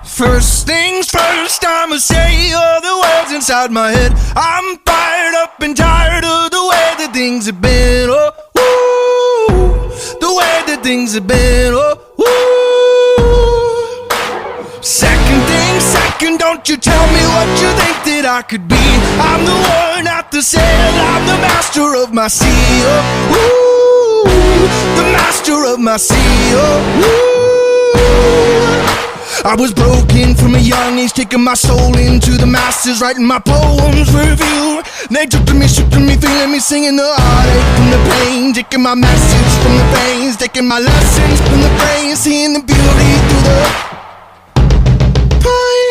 First things first, I'ma say all the words inside my head. I'm fired up and tired of the way that things have been. Oh, woo, the way that things have been. Oh, woo. Second thing second, don't you tell me what you think that I could be. I'm the one at the sail, I'm the master of my sea. Oh, woo, the master of my sea. Oh, woo. I was broken from a young age, taking my soul into the masses, writing my poems for review. They took to me, shook to me, feeling me, singing the heartache from the pain, taking my message from the veins, taking my lessons from the brain, seeing the beauty through the pain.